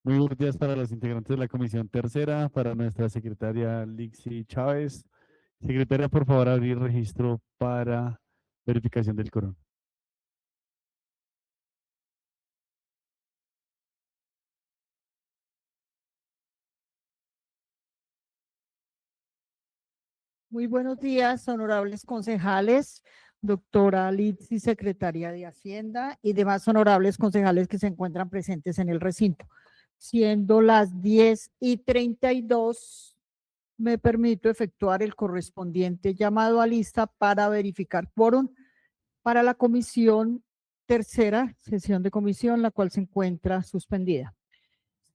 Muy buenos días para los integrantes de la Comisión Tercera, para nuestra secretaria Lixi Chávez. Secretaria, por favor, abrir registro para verificación del quórum. Muy buenos días, honorables concejales, doctora Litsi, secretaria de Hacienda y demás honorables concejales que se encuentran presentes en el recinto. Siendo las 10:32, me permito efectuar el correspondiente llamado a lista para verificar quórum para la comisión tercera, sesión de comisión, la cual se encuentra suspendida.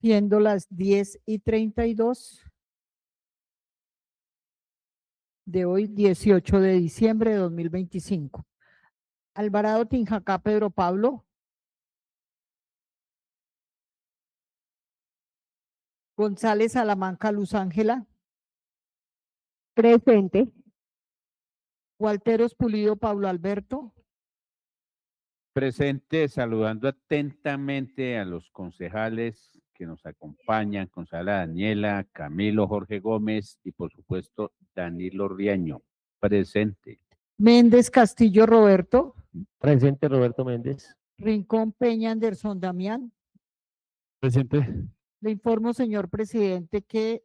Siendo las 10:32 de hoy, 18 de diciembre de 2025. Alvarado Tinjacá, Pedro Pablo. González Salamanca, Luz Ángela. Presente. Gualteros Pulido, Pablo Alberto. Presente, saludando atentamente a los concejales que nos acompañan, concejala Daniela, Camilo Jorge Gómez y por supuesto Danilo Riaño. Presente. Méndez Castillo Roberto. Presente, Roberto Méndez. Rincón Peña Anderson Damián. Presente. Le informo, señor presidente, que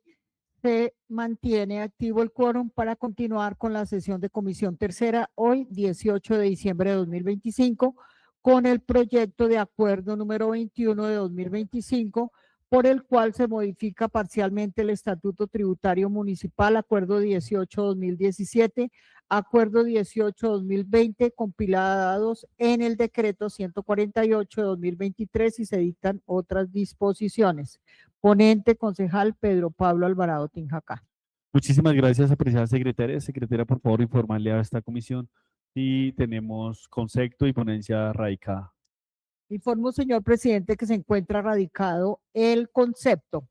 se mantiene activo el quórum para continuar con la sesión de comisión tercera hoy, 18 de diciembre de 2025, con el proyecto de acuerdo número 21 de 2025, por el cual se modifica parcialmente el Estatuto Tributario Municipal, Acuerdo 18-2017, Acuerdo 18-2020, compilados en el Decreto 148 de 2023 y se dictan otras disposiciones. Ponente, concejal Pedro Pablo Alvarado Tinjacá. Muchísimas gracias, apreciada secretaria. Secretaria, por favor, informarle a esta comisión si tenemos concepto y ponencia radicada. Informo, señor presidente, que se encuentra radicado el concepto.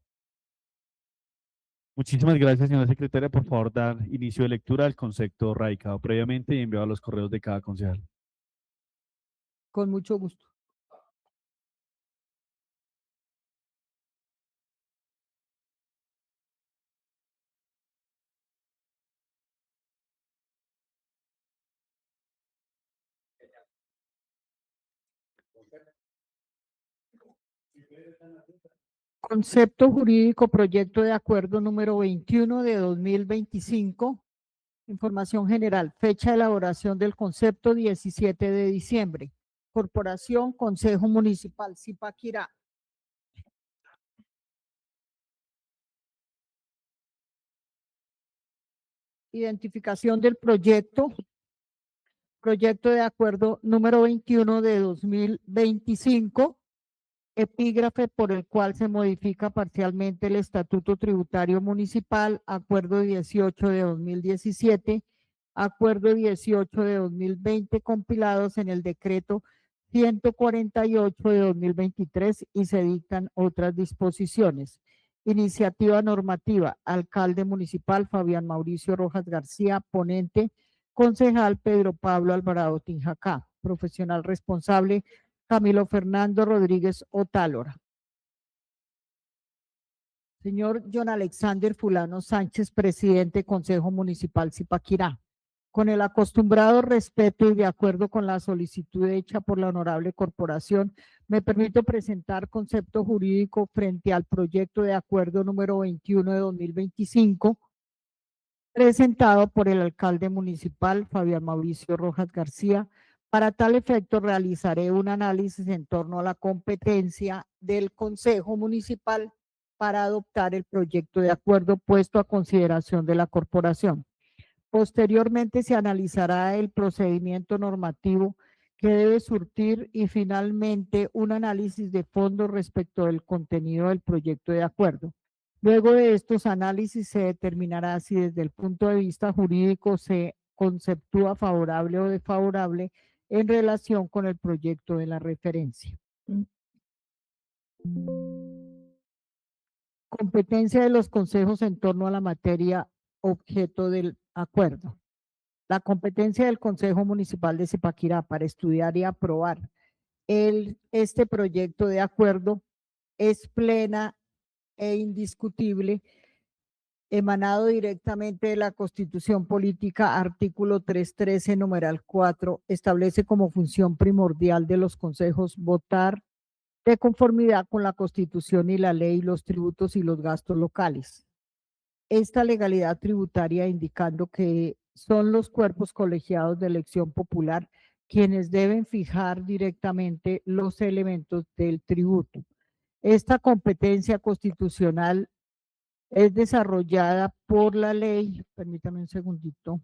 Muchísimas gracias, señora secretaria. Por favor, dar inicio de lectura al concepto radicado previamente y enviado a los correos de cada concejal. Con mucho gusto. Concepto jurídico, proyecto de acuerdo número 21 de 2025. Información general, fecha de elaboración del concepto 17 de diciembre. Corporación, Consejo Municipal, Zipaquirá. Identificación del proyecto. Proyecto de acuerdo número 21 de 2025. Epígrafe por el cual se modifica parcialmente el Estatuto Tributario Municipal, Acuerdo 18 de 2017, Acuerdo 18 de 2020, compilados en el Decreto 148 de 2023 y se dictan otras disposiciones. Iniciativa normativa, alcalde municipal Fabián Mauricio Rojas García, ponente, concejal Pedro Pablo Alvarado Tinjacá, profesional responsable Camilo Fernando Rodríguez Otálora. Señor John Alexander Fulano Sánchez, presidente Consejo Municipal Zipaquirá. Con el acostumbrado respeto y de acuerdo con la solicitud hecha por la honorable corporación, me permito presentar concepto jurídico frente al proyecto de acuerdo número 21 de 2025, presentado por el alcalde municipal Fabián Mauricio Rojas García. Para tal efecto, realizaré un análisis en torno a la competencia del Consejo Municipal para adoptar el proyecto de acuerdo puesto a consideración de la corporación. Posteriormente, se analizará el procedimiento normativo que debe surtir y finalmente un análisis de fondo respecto del contenido del proyecto de acuerdo. Luego de estos análisis se determinará si desde el punto de vista jurídico se conceptúa favorable o desfavorable en relación con el proyecto de la referencia. Competencia de los consejos en torno a la materia objeto del acuerdo. La competencia del Consejo Municipal de Zipaquirá para estudiar y aprobar este proyecto de acuerdo es plena e indiscutible, emanado directamente de la Constitución Política, artículo 313, numeral 4, establece como función primordial de los consejos votar de conformidad con la Constitución y la ley los tributos y los gastos locales. Esta legalidad tributaria indicando que son los cuerpos colegiados de elección popular quienes deben fijar directamente los elementos del tributo. Esta competencia constitucional es desarrollada por la ley, permítame un segundito.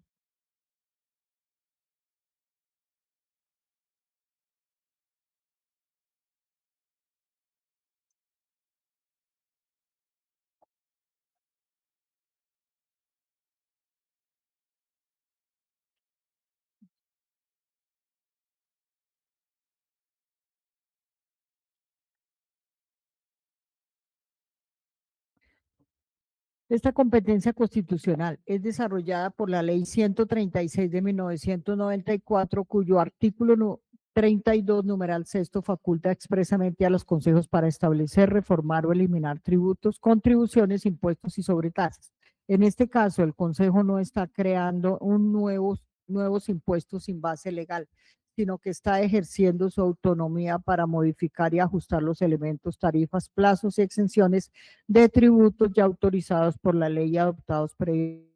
Esta competencia constitucional es desarrollada por la Ley 136 de 1994, cuyo artículo 32, numeral sexto, faculta expresamente a los consejos para establecer, reformar o eliminar tributos, contribuciones, impuestos y sobretasas. En este caso, el consejo no está creando nuevos impuestos sin base legal, sino que está ejerciendo su autonomía para modificar y ajustar los elementos, tarifas, plazos y exenciones de tributos ya autorizados por la ley y adoptados previamente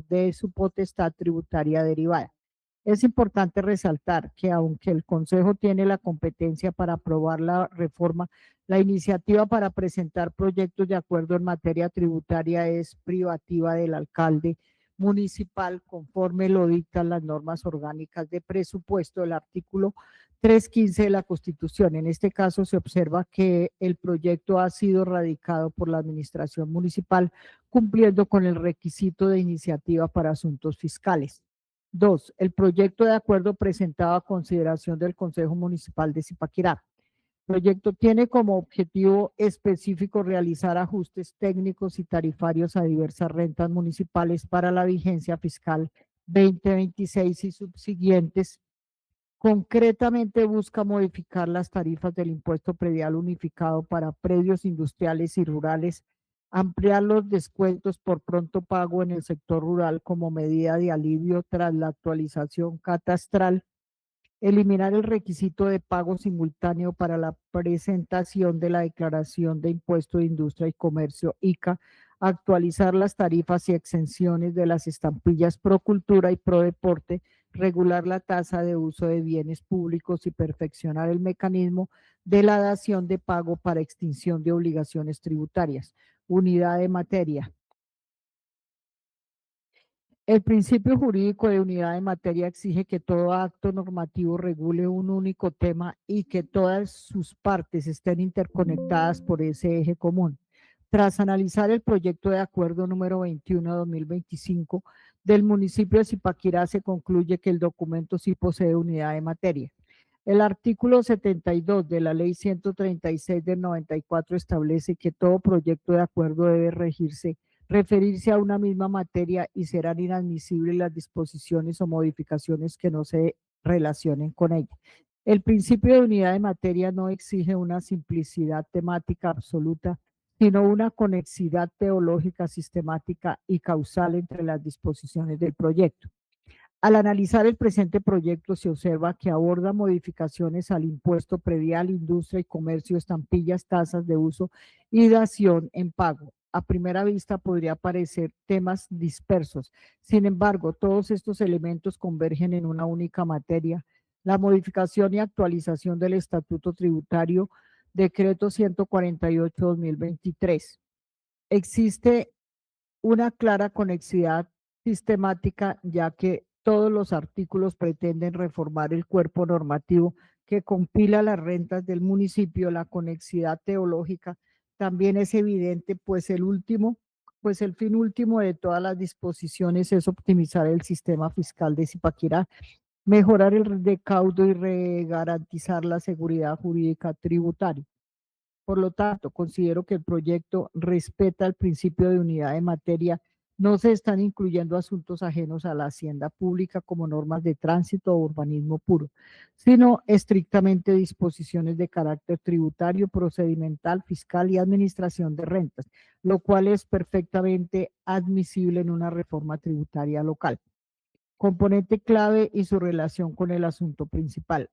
de su potestad tributaria derivada. Es importante resaltar que aunque el Consejo tiene la competencia para aprobar la reforma, la iniciativa para presentar proyectos de acuerdo en materia tributaria es privativa del alcalde municipal conforme lo dictan las normas orgánicas de presupuesto del artículo 315 de la Constitución. En este caso se observa que el proyecto ha sido radicado por la administración municipal cumpliendo con el requisito de iniciativa para asuntos fiscales. 2. El proyecto de acuerdo presentado a consideración del Consejo Municipal de Zipaquirá. El proyecto tiene como objetivo específico realizar ajustes técnicos y tarifarios a diversas rentas municipales para la vigencia fiscal 2026 y subsiguientes. Concretamente busca modificar las tarifas del impuesto predial unificado para predios industriales y rurales, ampliar los descuentos por pronto pago en el sector rural como medida de alivio tras la actualización catastral, eliminar el requisito de pago simultáneo para la presentación de la declaración de impuesto de industria y comercio ICA, actualizar las tarifas y exenciones de las estampillas Procultura y Prodeporte, regular la tasa de uso de bienes públicos y perfeccionar el mecanismo de la dación de pago para extinción de obligaciones tributarias. Unidad de materia. El principio jurídico de unidad de materia exige que todo acto normativo regule un único tema y que todas sus partes estén interconectadas por ese eje común. Tras analizar el proyecto de acuerdo número 21-2025 del municipio de Zipaquirá, se concluye que el documento sí posee unidad de materia. El artículo 72 de la ley 136 del 94 establece que todo proyecto de acuerdo debe referirse a una misma materia y serán inadmisibles las disposiciones o modificaciones que no se relacionen con ella. El principio de unidad de materia no exige una simplicidad temática absoluta, sino una conexidad teológica, sistemática y causal entre las disposiciones del proyecto. Al analizar el presente proyecto se observa que aborda modificaciones al impuesto predial, industria y comercio, estampillas, tasas de uso y dación en pago. A primera vista podría parecer temas dispersos. Sin embargo, todos estos elementos convergen en una única materia, la modificación y actualización del Estatuto Tributario, Decreto 148-2023. Existe una clara conexidad sistemática, ya que todos los artículos pretenden reformar el cuerpo normativo que compila las rentas del municipio. La conexidad teológica también es evidente, pues el fin último de todas las disposiciones es optimizar el sistema fiscal de Zipaquirá, mejorar el recaudo y garantizar la seguridad jurídica tributaria. Por lo tanto, considero que el proyecto respeta el principio de unidad de materia No se están incluyendo asuntos ajenos a la hacienda pública como normas de tránsito o urbanismo puro, sino estrictamente disposiciones de carácter tributario, procedimental, fiscal y administración de rentas, lo cual es perfectamente admisible en una reforma tributaria local. Componente clave y su relación con el asunto principal.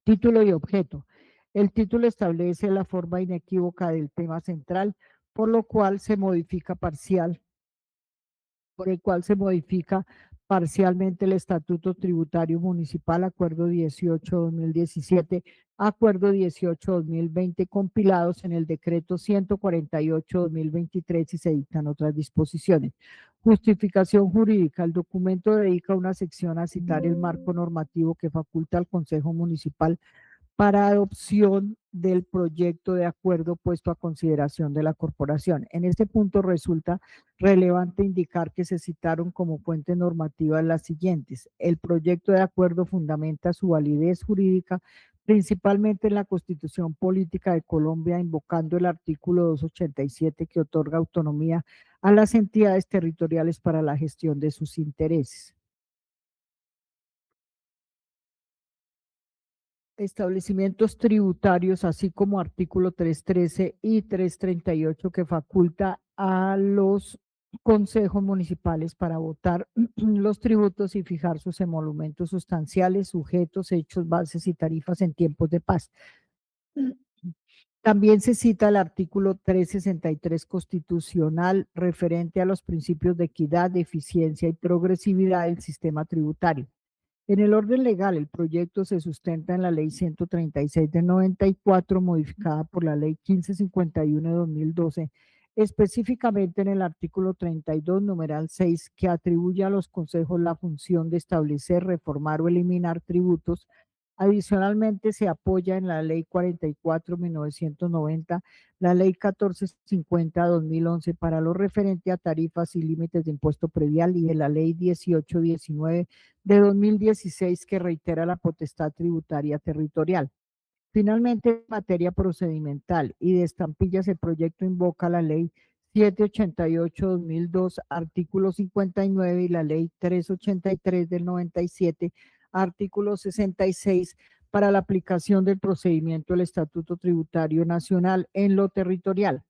Título y objeto. El título establece la forma inequívoca del tema central, por lo cual se modifica por el cual se modifica parcialmente el Estatuto Tributario Municipal, Acuerdo 18-2017, Acuerdo 18-2020, compilados en el Decreto 148-2023 y se dictan otras disposiciones. Justificación jurídica. El documento dedica una sección a citar el marco normativo que faculta al Consejo Municipal para adopción del proyecto de acuerdo puesto a consideración de la corporación. En este punto resulta relevante indicar que se citaron como fuente normativa las siguientes. El proyecto de acuerdo fundamenta su validez jurídica principalmente en la Constitución Política de Colombia, invocando el artículo 287 que otorga autonomía a las entidades territoriales para la gestión de sus intereses. Establecimientos tributarios, así como artículo 313 y 338 que faculta a los consejos municipales para votar los tributos y fijar sus emolumentos sustanciales, sujetos, hechos, bases y tarifas en tiempos de paz. También se cita el artículo 363 constitucional referente a los principios de equidad, eficiencia y progresividad del sistema tributario. En el orden legal, el proyecto se sustenta en la Ley 136 de 94, modificada por la Ley 1551 de 2012, específicamente en el artículo 32, numeral 6, que atribuye a los consejos la función de establecer, reformar o eliminar tributos. Adicionalmente, se apoya en la Ley 44-1990, la Ley 1450-2011 para lo referente a tarifas y límites de impuesto predial y en la Ley 1819 de 2016 que reitera la potestad tributaria territorial. Finalmente, en materia procedimental y de estampillas, el proyecto invoca la Ley 788-2002, artículo 59 y la Ley 383 del 97, artículo 66, para la aplicación del procedimiento del Estatuto Tributario Nacional en lo territorial.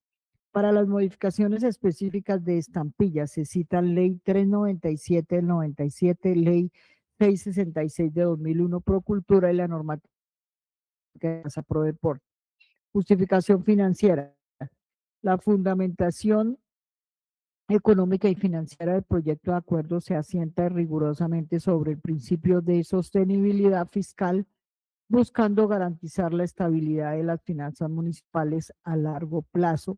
Para las modificaciones específicas de estampillas se citan Ley 397 del 97, Ley 666 de 2001, Procultura y la normativa que se apruebe por justificación financiera. La fundamentación económica y financiera del proyecto de acuerdo se asienta rigurosamente sobre el principio de sostenibilidad fiscal, buscando garantizar la estabilidad de las finanzas municipales a largo plazo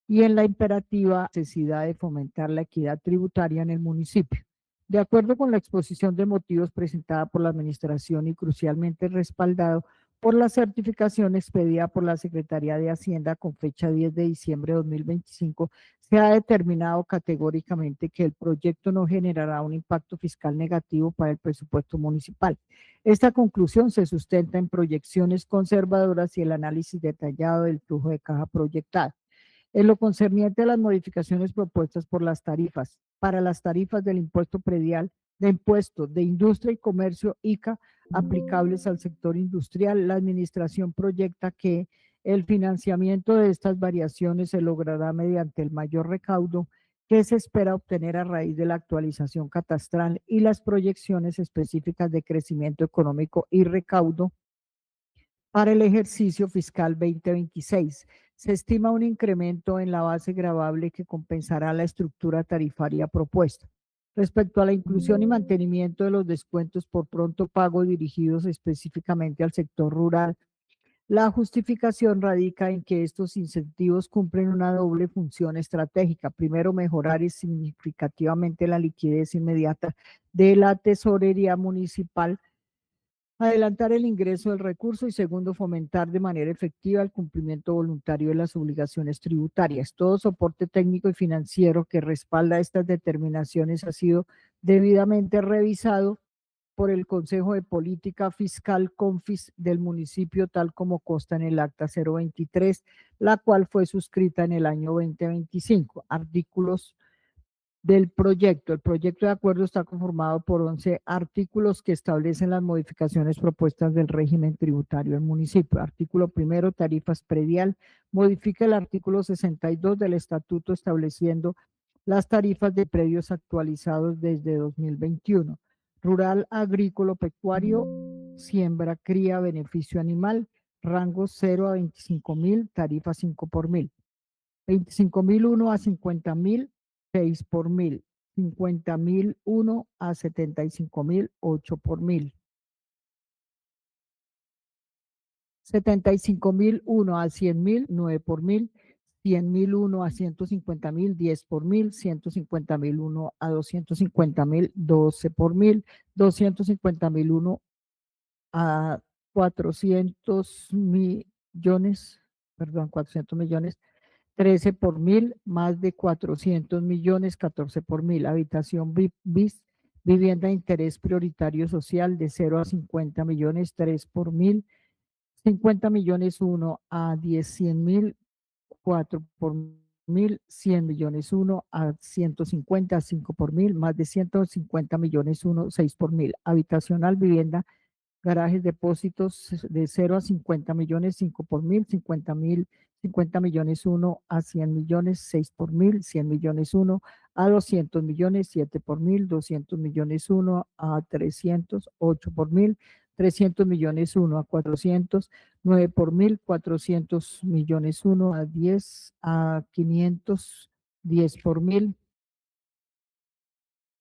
y en la imperativa necesidad de fomentar la equidad tributaria en el municipio. De acuerdo con la exposición de motivos presentada por la Administración y crucialmente respaldado por la certificación expedida por la Secretaría de Hacienda con fecha 10 de diciembre de 2025, se ha determinado categóricamente que el proyecto no generará un impacto fiscal negativo para el presupuesto municipal. Esta conclusión se sustenta en proyecciones conservadoras y el análisis detallado del flujo de caja proyectado. En lo concerniente a las modificaciones propuestas por las tarifas, para las tarifas del impuesto predial, de impuestos de industria y comercio ICA aplicables al sector industrial, la administración proyecta que el financiamiento de estas variaciones se logrará mediante el mayor recaudo que se espera obtener a raíz de la actualización catastral y las proyecciones específicas de crecimiento económico y recaudo para el ejercicio fiscal 2026. Se estima un incremento en la base gravable que compensará la estructura tarifaria propuesta. Respecto a la inclusión y mantenimiento de los descuentos por pronto pago dirigidos específicamente al sector rural, la justificación radica en que estos incentivos cumplen una doble función estratégica. Primero, mejorar significativamente la liquidez inmediata de la tesorería municipal, adelantar el ingreso del recurso y segundo, fomentar de manera efectiva el cumplimiento voluntario de las obligaciones tributarias. Todo soporte técnico y financiero que respalda estas determinaciones ha sido debidamente revisado por el Consejo de Política Fiscal CONFIS del municipio, tal como consta en el acta 023, la cual fue suscrita en el año 2025. Artículos del proyecto. El proyecto de acuerdo está conformado por 11 artículos que establecen las modificaciones propuestas del régimen tributario del municipio. Artículo primero, tarifas predial. Modifica el artículo 62 del estatuto estableciendo las tarifas de predios actualizados desde 2021. Rural, agrícola, pecuario, siembra, cría, beneficio animal, rangos 0 a 25.000, tarifa 5 por mil. 25.001 a 50.000, 6 por mil. 50.001 a 75.000, 8 por mil. 75.001 a 100.000, 9 por mil. 100.001 a 150.000, 10 por mil. 150.001 a 250.000, 12 por mil. 250.001 a 400 millones, perdón, 400 millones, 13 por mil, más de 400 millones, 14 por mil. Habitación BIS, vivienda de interés prioritario social de 0 a 50 millones, 3 por mil. 50 millones 1 a 10, 100 mil, 4 por mil. 100 millones 1 a 150, 5 por mil. Más de 150 millones 1, 6 por mil. Habitacional, vivienda, garajes, depósitos de 0 a 50 millones, 5 por mil. 50 millones 1 a 100 millones, 6 por mil. 100 millones 1 a 200 millones, 7 por mil. 200 millones 1 a 300, 8 por mil. 300 millones 1 a 400, 9 por mil. 400 millones 1 a 10 a 500, 10 por mil.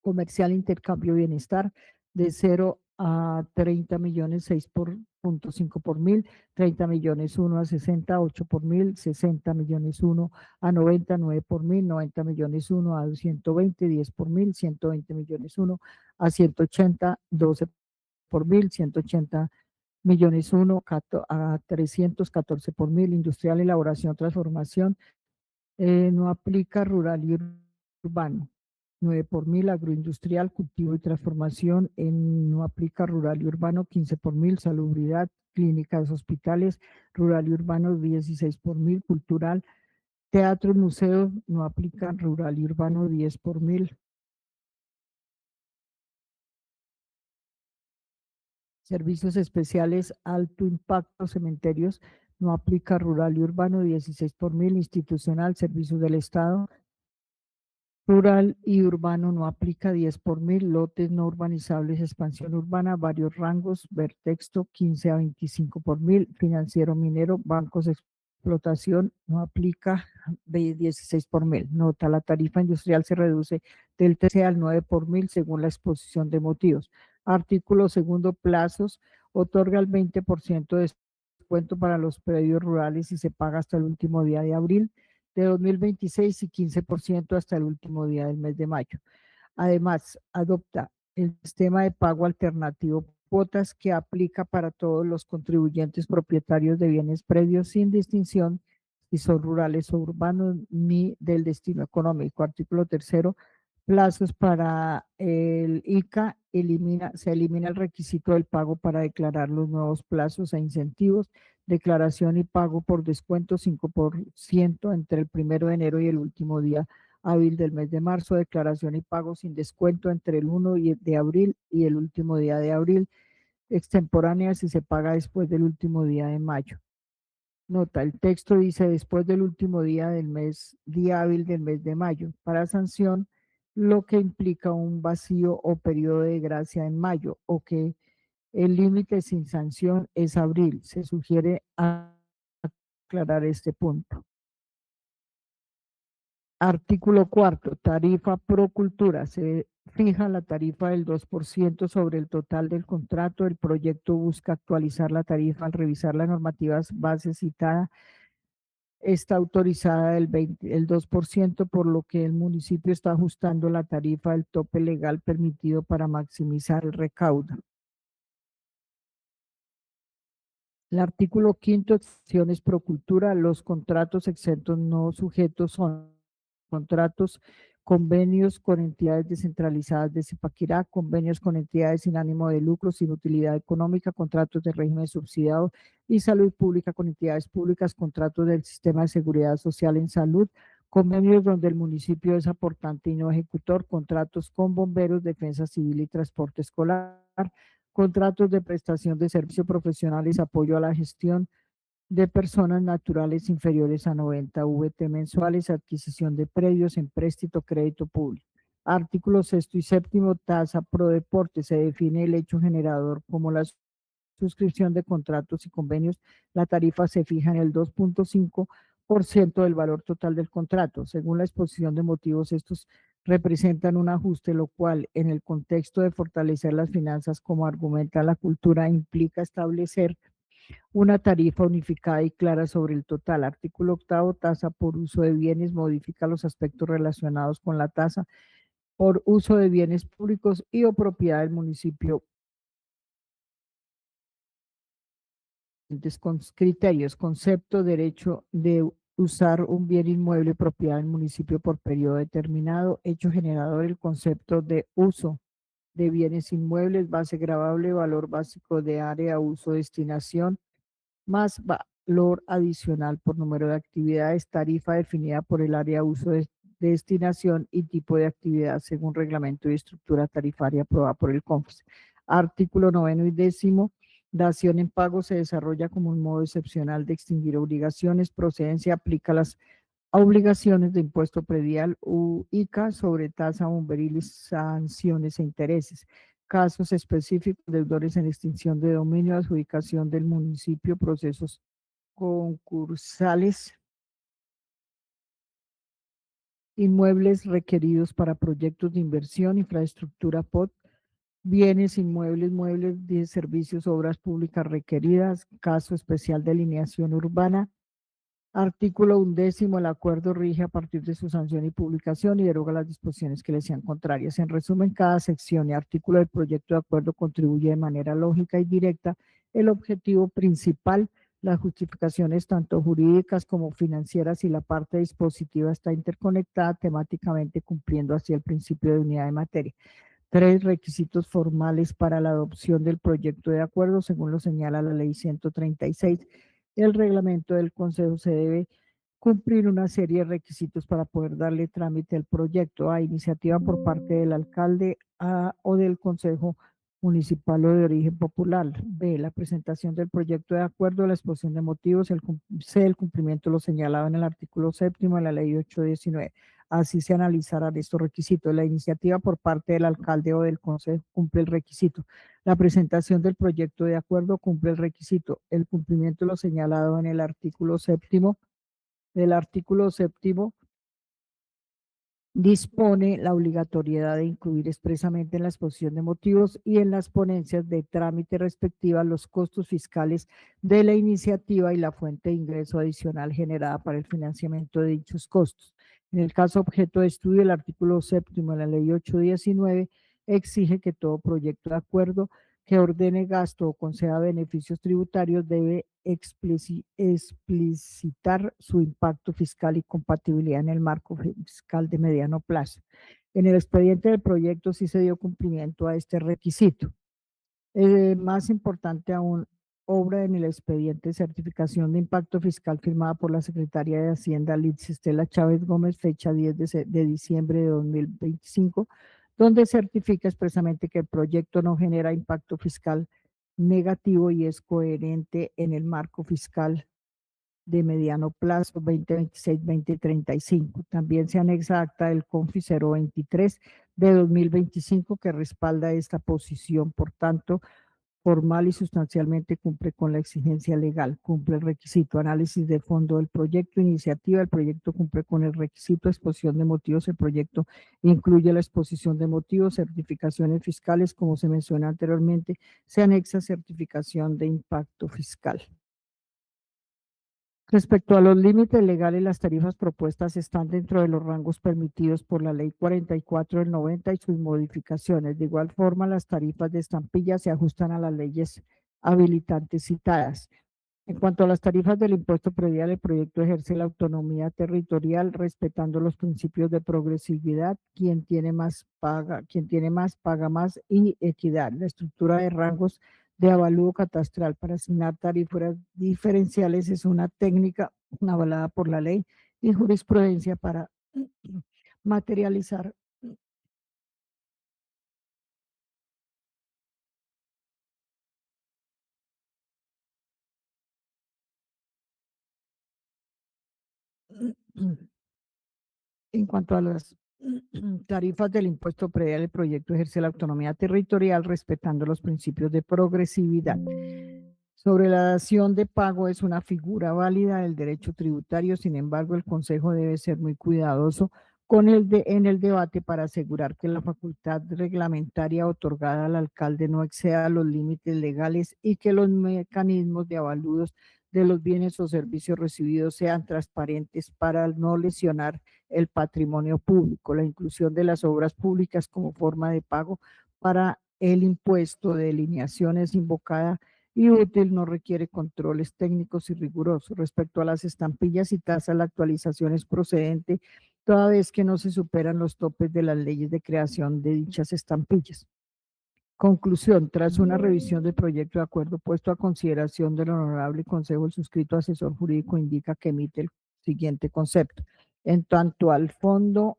Comercial, intercambio, bienestar de 0 a 30 millones, 6 por 0.5 por mil. 30 millones 1 a 60, 8 por mil. 60 millones 1 a 90, 9 por mil. 90 millones 1 a 120, 10 por mil. 120 millones 1 a 180, 12 por mil. 180 millones 1 a 314 por mil. Industrial, elaboración, transformación, no aplica rural y urbano. 9 por mil. Agroindustrial, cultivo y transformación, no aplica rural y urbano. 15 por mil. Salubridad, clínicas, hospitales, rural y urbano. 16 por mil. Cultural, teatro, museos, no aplica rural y urbano. 10 por mil. Servicios especiales, alto impacto, cementerios, no aplica rural y urbano. 16 por mil. Institucional, servicios del Estado, rural y urbano, no aplica. 10 por mil. Lotes no urbanizables, expansión urbana, varios rangos, ver texto. 15 a 25 por mil. Financiero, minero, bancos de explotación, no aplica. 16 por mil. Nota, la tarifa industrial se reduce del 13 al 9 por mil según la exposición de motivos. Artículo segundo, plazos, otorga el 20% de descuento para los predios rurales y se paga hasta el último día de abril de 2026 y 15% hasta el último día del mes de mayo. Además, adopta el sistema de pago alternativo cuotas que aplica para todos los contribuyentes propietarios de bienes predios sin distinción si son rurales o urbanos ni del destino económico. Artículo tercero, plazos para el ICA, se elimina el requisito del pago para declarar los nuevos plazos e incentivos. Declaración y pago por descuento 5% entre el 1 de enero y el último día hábil del mes de marzo. Declaración y pago sin descuento entre el 1 de abril y el último día de abril. Extemporánea si se paga después del último día de mayo. Nota, el texto dice después del último día hábil del mes de mayo. Para sanción, lo que implica un vacío o periodo de gracia en mayo o que el límite sin sanción es abril. Se sugiere aclarar este punto. Artículo cuarto, tarifa pro cultura. Se fija la tarifa del 2% sobre el total del contrato. El proyecto busca actualizar la tarifa al revisar la normativa base citada. Está autorizada el 2%, por lo que el municipio está ajustando la tarifa al tope legal permitido para maximizar el recaudo. El artículo quinto, excepciones pro cultura. Los contratos exentos no sujetos son contratos convenios con entidades descentralizadas de Zipaquirá, convenios con entidades sin ánimo de lucro, sin utilidad económica, contratos de régimen subsidiado y salud pública con entidades públicas, contratos del sistema de seguridad social en salud, convenios donde el municipio es aportante y no ejecutor, contratos con bomberos, defensa civil y transporte escolar, contratos de prestación de servicios profesionales, apoyo a la gestión de personas naturales inferiores a 90 VT mensuales, adquisición de predios, empréstito, crédito público. Artículos 6 y 7, tasa pro deporte. Se define el hecho generador como la suscripción de contratos y convenios. La tarifa se fija en el 2.5% del valor total del contrato. Según la exposición de motivos, estos representan un ajuste, lo cual en el contexto de fortalecer las finanzas, como argumenta la cultura, implica establecer una tarifa unificada y clara sobre el total. Artículo 8, tasa por uso de bienes, modifica los aspectos relacionados con la tasa por uso de bienes públicos y o propiedad del municipio. Con criterios, concepto, derecho de usar un bien inmueble propiedad del municipio por periodo determinado, hecho generador, el concepto de uso de bienes inmuebles, base gravable, valor básico de área, uso, destinación, más valor adicional por número de actividades, tarifa definida por el área, uso de destinación y tipo de actividad según reglamento y estructura tarifaria aprobada por el CONFES. Artículo 9 y 10. Dación en pago se desarrolla como un modo excepcional de extinguir obligaciones. Procedencia aplica las obligaciones de impuesto predial ICA sobre tasa bomberil y sanciones e intereses. Casos específicos, deudores en extinción de dominio, adjudicación del municipio, procesos concursales, inmuebles requeridos para proyectos de inversión, infraestructura POT, bienes inmuebles, muebles de servicios, obras públicas requeridas, caso especial de alineación urbana. Artículo 11. El acuerdo rige a partir de su sanción y publicación y deroga las disposiciones que le sean contrarias. En resumen, cada sección y artículo del proyecto de acuerdo contribuye de manera lógica y directa el objetivo principal, las justificaciones tanto jurídicas como financieras y la parte dispositiva está interconectada temáticamente, cumpliendo así el principio de unidad de materia. 3. Requisitos formales para la adopción del proyecto de acuerdo, según lo señala la Ley 136. El reglamento del Consejo se debe cumplir una serie de requisitos para poder darle trámite al proyecto. A, iniciativa por parte del alcalde o del Consejo Municipal o de origen popular. B, la presentación del proyecto de acuerdo, la exposición de motivos. C, el cumplimiento de lo señalado en el artículo 7 de la Ley 819. Así se analizarán estos requisitos. La iniciativa por parte del alcalde o del consejo cumple el requisito. La presentación del proyecto de acuerdo cumple el requisito. El cumplimiento de lo señalado en el artículo 7 del artículo 7 dispone la obligatoriedad de incluir expresamente en la exposición de motivos y en las ponencias de trámite respectivas los costos fiscales de la iniciativa y la fuente de ingreso adicional generada para el financiamiento de dichos costos. En el caso objeto de estudio, el artículo 7 de la Ley 819 exige que todo proyecto de acuerdo que ordene gasto o conceda beneficios tributarios debe explicitar su impacto fiscal y compatibilidad en el marco fiscal de mediano plazo. En el expediente del proyecto sí se dio cumplimiento a este requisito. Más importante aún, obra en el expediente de certificación de impacto fiscal firmada por la Secretaría de Hacienda Liz Estela Chávez Gómez, fecha 10 de diciembre de 2025, donde certifica expresamente que el proyecto no genera impacto fiscal negativo y es coherente en el marco fiscal de mediano plazo 2026-2035. También se anexa acta del CONFI 023 de 2025 que respalda esta posición. Por tanto, formal y sustancialmente cumple con la exigencia legal, cumple el requisito análisis de fondo del proyecto, iniciativa, el proyecto cumple con el requisito exposición de motivos, el proyecto incluye la exposición de motivos, certificaciones fiscales, como se menciona anteriormente, se anexa certificación de impacto fiscal. Respecto a los límites legales, las tarifas propuestas están dentro de los rangos permitidos por la Ley 44 del 90 y sus modificaciones. De igual forma, las tarifas de estampilla se ajustan a las leyes habilitantes citadas. En cuanto a las tarifas del impuesto predial, el proyecto ejerce la autonomía territorial respetando los principios de progresividad, quien tiene más paga más y equidad. La estructura de rangos de avalúo catastral para asignar tarifas diferenciales es una técnica avalada por la ley y jurisprudencia para materializar en cuanto a las tarifas del impuesto predial, el proyecto ejerce la autonomía territorial respetando los principios de progresividad. Sobre la dación de pago es una figura válida del derecho tributario, sin embargo, el Consejo debe ser muy cuidadoso en el debate para asegurar que la facultad reglamentaria otorgada al alcalde no exceda los límites legales y que los mecanismos de avalúos de los bienes o servicios recibidos sean transparentes para no lesionar el patrimonio público. La inclusión de las obras públicas como forma de pago para el impuesto de alineación es invocada y útil, no requiere controles técnicos y rigurosos. Respecto a las estampillas y tasas, la actualización es procedente toda vez que no se superan los topes de las leyes de creación de dichas estampillas. Conclusión, tras una revisión del proyecto de acuerdo puesto a consideración del Honorable Consejo, el suscrito asesor jurídico indica que emite el siguiente concepto. En tanto al fondo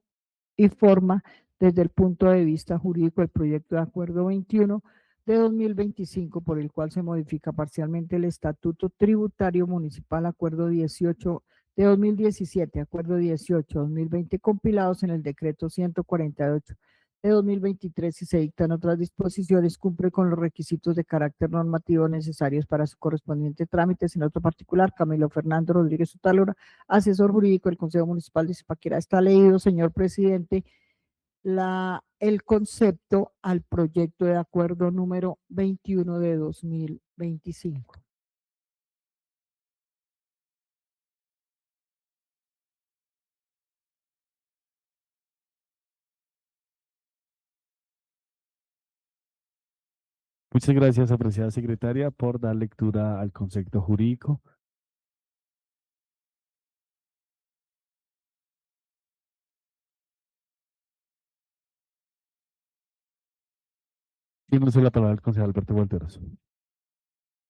y forma, desde el punto de vista jurídico, el proyecto de acuerdo 21 de 2025, por el cual se modifica parcialmente el Estatuto Tributario Municipal, acuerdo 18 de 2017, acuerdo 18 de 2020, compilados en el decreto 148 de 2023 y se dictan otras disposiciones, cumple con los requisitos de carácter normativo necesarios para su correspondiente trámite. En otro particular, Camilo Fernando Rodríguez Utalora, asesor jurídico del Consejo Municipal de Zipaquirá. Está leído, señor presidente, el concepto al proyecto de acuerdo número 21 de 2025. Muchas gracias, apreciada secretaria, por dar lectura al concepto jurídico. Tiene usted la palabra el concejal Alberto Gualteros.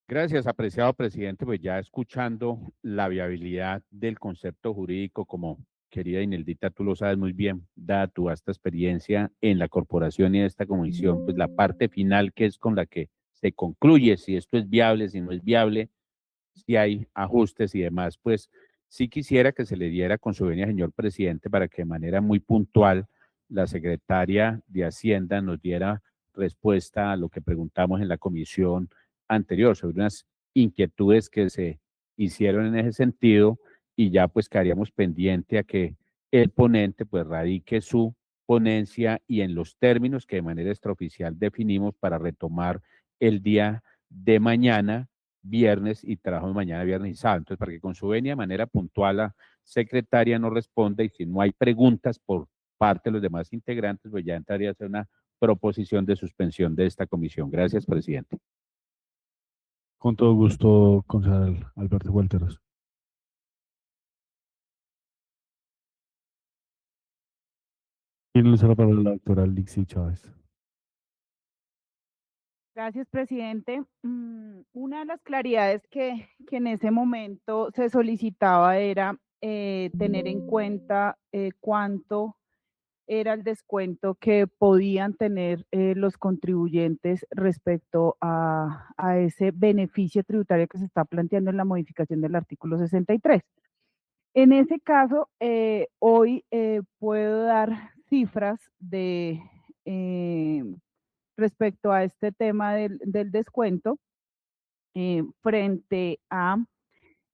Gracias, apreciado presidente. Pues ya escuchando la viabilidad del concepto jurídico, como querida Ineldita, tú lo sabes muy bien, dada tu vasta experiencia en la corporación y en esta comisión, pues la parte final que es con la que se concluye si esto es viable, si no es viable, si hay ajustes y demás, pues sí quisiera que se le diera con su venia, señor presidente, para que de manera muy puntual la secretaria de Hacienda nos diera respuesta a lo que preguntamos en la comisión anterior sobre unas inquietudes que se hicieron en ese sentido y ya pues quedaríamos pendiente a que el ponente pues radique su ponencia y en los términos que de manera extraoficial definimos para retomar el día de mañana viernes y trabajo mañana, viernes y sábado. Entonces, para que con su venia de manera puntual la secretaria nos responda y si no hay preguntas por parte de los demás integrantes, pues ya entraría a hacer una proposición de suspensión de esta comisión. Gracias, presidente. Con todo gusto, concejal Alberto Gualteros. Tiene usted la palabra la doctora Lixi Chávez. Gracias, presidente. Una de las claridades que en ese momento se solicitaba era tener en cuenta cuánto era el descuento que podían tener los contribuyentes respecto a ese beneficio tributario que se está planteando en la modificación del artículo 63. En ese caso, hoy puedo dar cifras de respecto a este tema del descuento frente a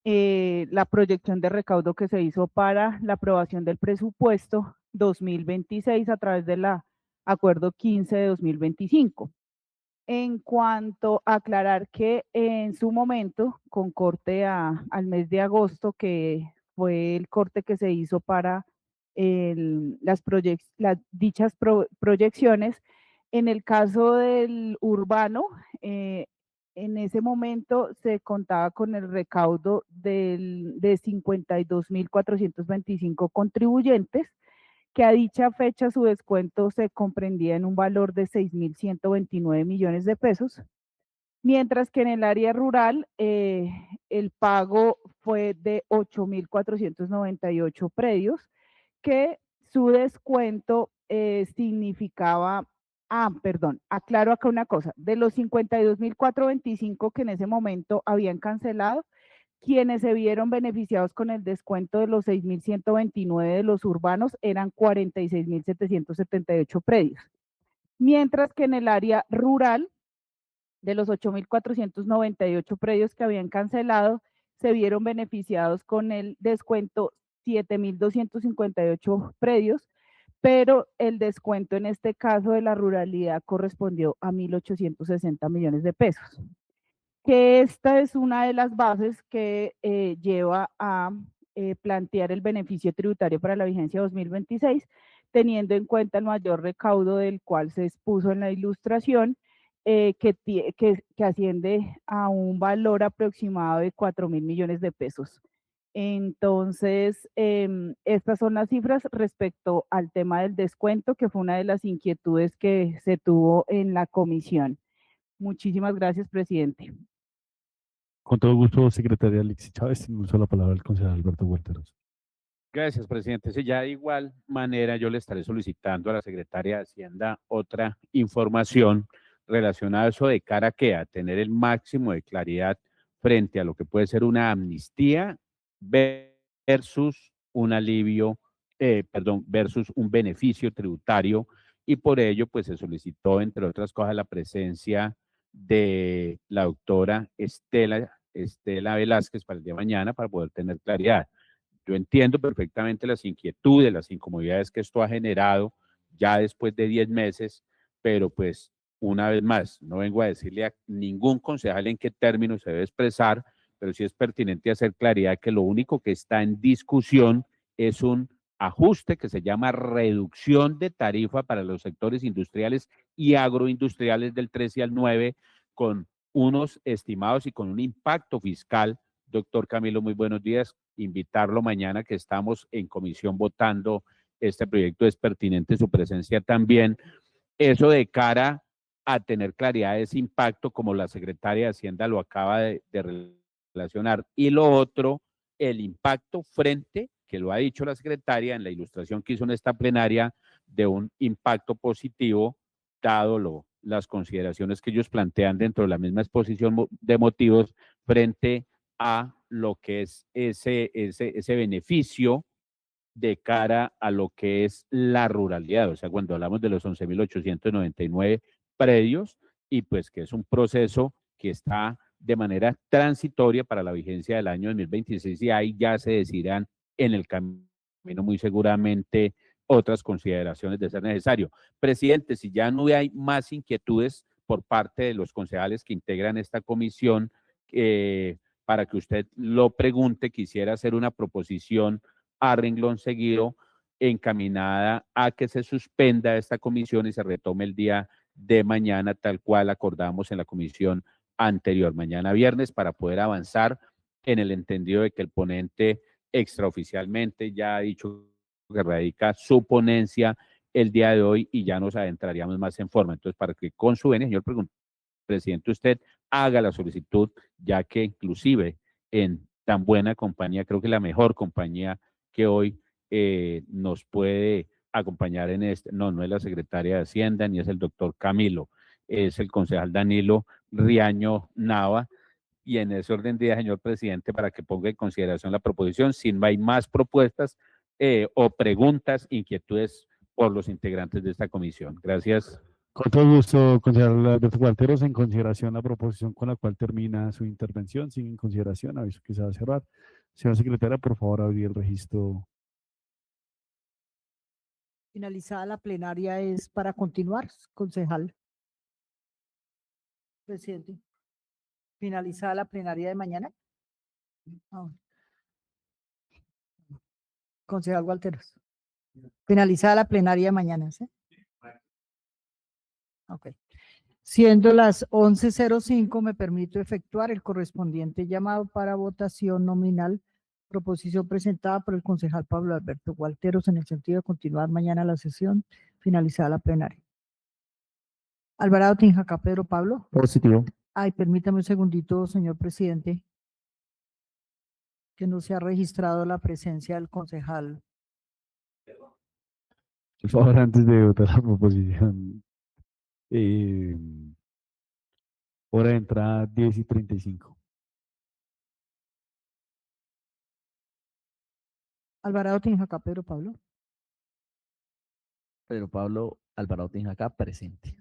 la proyección de recaudo que se hizo para la aprobación del presupuesto 2026 a través del acuerdo 15 de 2025. En cuanto a aclarar que en su momento, con corte al mes de agosto, que fue el corte que se hizo para dichas proyecciones, en el caso del urbano, En ese momento se contaba con el recaudo de 52.425 contribuyentes, que a dicha fecha su descuento se comprendía en un valor de 6.129 millones de pesos, mientras que en el área rural el pago fue de 8.498 predios, que su descuento significaba, perdón, aclaro acá una cosa, de los 52.425 que en ese momento habían cancelado, quienes se vieron beneficiados con el descuento de los 6.129 de los urbanos eran 46.778 predios, mientras que en el área rural, de los 8.498 predios que habían cancelado, se vieron beneficiados con el descuento 7.258 predios, pero el descuento en este caso de la ruralidad correspondió a 1.860 millones de pesos. Que esta es una de las bases que lleva a plantear el beneficio tributario para la vigencia 2026, teniendo en cuenta el mayor recaudo del cual se expuso en la ilustración, que asciende a un valor aproximado de 4.000 millones de pesos. Entonces, estas son las cifras respecto al tema del descuento, que fue una de las inquietudes que se tuvo en la comisión. Muchísimas gracias, presidente. Con todo gusto, secretaria Alexis Chávez, tiene uso la palabra el concejal Alberto Gualteros. Gracias, presidente. Sí, ya de igual manera yo le estaré solicitando a la secretaria de Hacienda otra información relacionada a eso de cara a que a tener el máximo de claridad frente a lo que puede ser una amnistía versus un alivio, versus un beneficio tributario, y por ello pues se solicitó, entre otras cosas, la presencia de la doctora Estela Velázquez para el día de mañana para poder tener claridad. Yo entiendo perfectamente las inquietudes, las incomodidades que esto ha generado ya después de 10 meses, pero pues una vez más, no vengo a decirle a ningún concejal en qué términos se debe expresar, pero sí es pertinente hacer claridad que lo único que está en discusión es un ajuste que se llama reducción de tarifa para los sectores industriales y agroindustriales del 13 al 9, con unos estimados y con un impacto fiscal. Doctor Camilo, muy buenos días. Invitarlo mañana que estamos en comisión votando este proyecto, es pertinente su presencia también. Eso de cara a tener claridad de ese impacto, como la secretaria de Hacienda lo acaba de relacionar. Y lo otro, el impacto frente, que lo ha dicho la secretaria en la ilustración que hizo en esta plenaria, de un impacto positivo, dado las consideraciones que ellos plantean dentro de la misma exposición de motivos frente a lo que es ese beneficio de cara a lo que es la ruralidad. O sea, cuando hablamos de los 11.899 predios, y pues que es un proceso que está de manera transitoria para la vigencia del año 2026, y ahí ya se decidirán en el camino muy seguramente otras consideraciones de ser necesario. Presidente, si ya no hay más inquietudes por parte de los concejales que integran esta comisión, para que usted lo pregunte, quisiera hacer una proposición a renglón seguido encaminada a que se suspenda esta comisión y se retome el día de mañana, tal cual acordamos en la comisión anterior, mañana viernes, para poder avanzar en el entendido de que el ponente extraoficialmente ya ha dicho que radica su ponencia el día de hoy y ya nos adentraríamos más en forma. Entonces, para que con su señor presidente, usted haga la solicitud, ya que inclusive en tan buena compañía, creo que la mejor compañía que hoy nos puede acompañar en este, no es la secretaria de Hacienda, ni es el doctor Camilo, es el concejal Danilo Riaño Nava, y en ese orden de día, señor presidente, para que ponga en consideración la proposición, si no hay más propuestas o preguntas, inquietudes por los integrantes de esta comisión. Gracias. Con todo gusto, concejal Alberto Gualteros, en consideración la proposición con la cual termina su intervención, sin consideración, aviso que se va a cerrar. Señora secretaria, por favor, abrir el registro. Finalizada la plenaria es para continuar, concejal. Presidente. Finalizada la plenaria de mañana. Concejal Gualteros. Finalizada la plenaria de mañana, ¿sí? Ok. Siendo las 11:05, me permito efectuar el correspondiente llamado para votación nominal, proposición presentada por el concejal Pablo Alberto Gualteros en el sentido de continuar mañana la sesión, finalizada la plenaria. Alvarado Tinjacá, Pedro Pablo. Positivo. Ay, permítame un segundito, señor presidente, que no se ha registrado la presencia del concejal. Por favor, antes de votar la proposición, hora de entrada 10:35. Alvarado Tinjacá, Pedro Pablo. Pedro Pablo Alvarado Tinjacá, presente.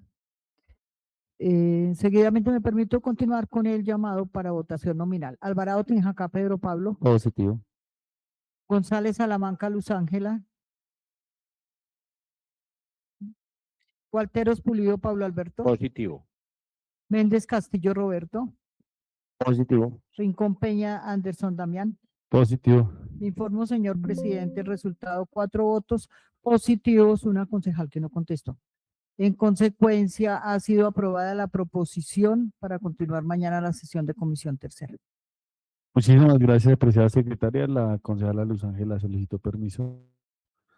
Seguidamente me permito continuar con el llamado para votación nominal. Alvarado Tinjacá, Pedro Pablo. Positivo. González Salamanca, Luz Ángela. Gualteros Pulido, Pablo Alberto. Positivo. Méndez Castillo, Roberto. Positivo. Rincón Peña, Anderson Damián. Positivo. Le informo, señor presidente, el resultado: 4 votos positivos, una concejal que no contestó. En consecuencia, ha sido aprobada la proposición para continuar mañana la sesión de comisión tercera. Muchísimas gracias, apreciada secretaria. La concejala Luz Ángela solicitó permiso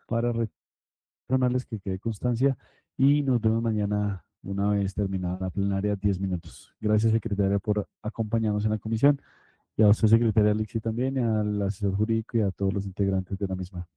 para retornarles que quede constancia y nos vemos mañana una vez terminada la plenaria, 10 minutos. Gracias, secretaria, por acompañarnos en la comisión y a usted, secretaria Lixi, también, y al asesor jurídico y a todos los integrantes de la misma.